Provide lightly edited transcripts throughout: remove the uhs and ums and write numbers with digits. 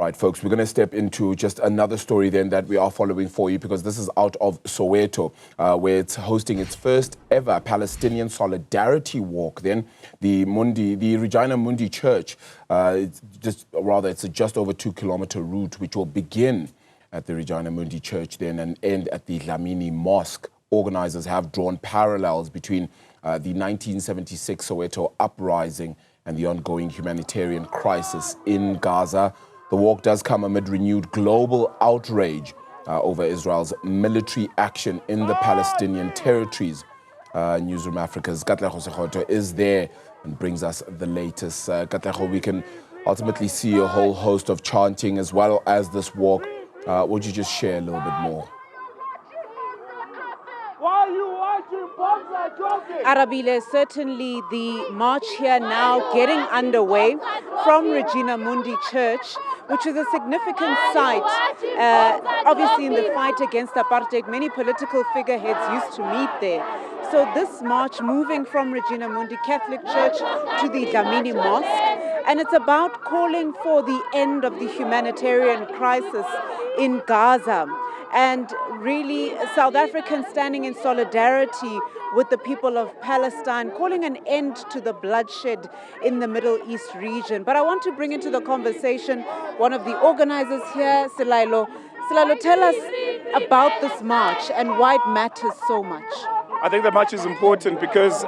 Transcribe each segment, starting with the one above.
Right, folks, we're going to step into just another story then that we are following for you, because this is out of Soweto, where it's hosting its first ever Palestinian Solidarity Walk. Then the Regina Mundi Church, it's a just over 2 kilometer route, which will begin at the Regina Mundi Church then and end at the Dlamini Mosque. Organizers have drawn parallels between the 1976 Soweto uprising and the ongoing humanitarian crisis in Gaza. The walk does come amid renewed global outrage over Israel's military action in the Palestinian territories. Newzroom Afrika's Katleho Sekhotho is there and brings us the latest. Katleho, we can ultimately see a whole host of chanting as well as this walk. Would you just share a little bit more? Arabile, certainly the march here now getting underway from Regina Mundi Church, which is a significant site, obviously in the fight against apartheid. Many political figureheads used to meet there. So this march moving from Regina Mundi Catholic Church to the Dlamini Mosque, and it's about calling for the end of the humanitarian crisis in Gaza. And really, South Africans standing in solidarity with the people of Palestine, calling an end to the bloodshed in the Middle East region. But I want to bring into the conversation one of the organizers here, Selilo. Selilo, tell us about this march and why it matters so much. I think the march is important because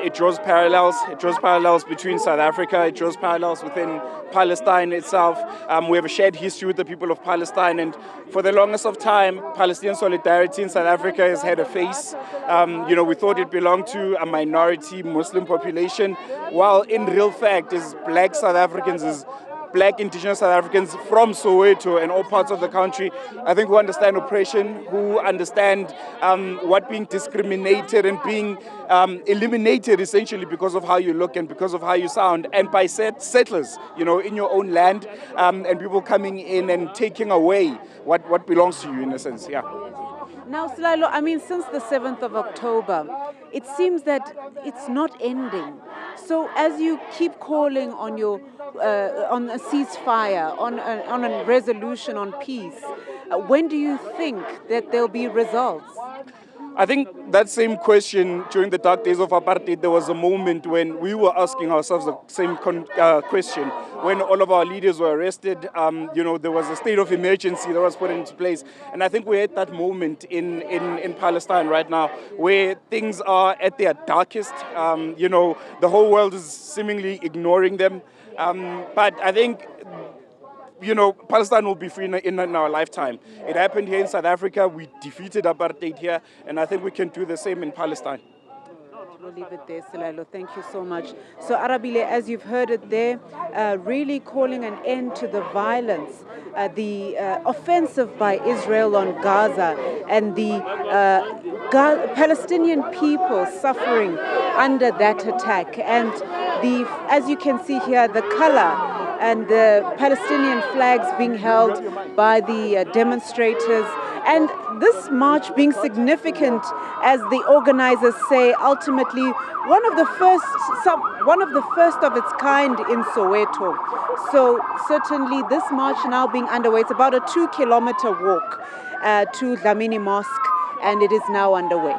it draws parallels. It draws parallels between South Africa. It draws parallels within Palestine itself. We have a shared history with the people of Palestine, and for the longest of time, Palestinian solidarity in South Africa has had a face. We thought it belonged to a minority Muslim population, while in real fact, as black South Africans, as black indigenous South Africans from Soweto and all parts of the country, I think, who understand oppression, who understand what being discriminated and being eliminated essentially because of how you look and because of how you sound, and by settlers, in your own land, and people coming in and taking away what belongs to you, in a sense, yeah. Now, Selilo, I mean, since the 7th of October, it seems that it's not ending. So as you keep calling on on a ceasefire, on a resolution, on peace, when do you think that there'll be results? I think that same question during the dark days of apartheid, there was a moment when we were asking ourselves the same question. When all of our leaders were arrested, there was a state of emergency that was put into place. And I think we're at that moment in Palestine right now where things are at their darkest. The whole world is seemingly ignoring them. But I think Palestine will be free in our lifetime. It happened here in South Africa. We defeated apartheid here, and I think we can do the same in Palestine. We'll leave it there, Selilo. Thank you so much. So, Arabile, as you've heard it there, really calling an end to the violence, the offensive by Israel on Gaza, and the Palestinian people suffering under that attack. And as you can see here, the color and the Palestinian flags being held by the demonstrators. And this march being significant, as the organizers say, ultimately one of the first of its kind in Soweto. So certainly this march now being underway, it's about a 2 kilometer walk to Dlamini Mosque, and it is now underway.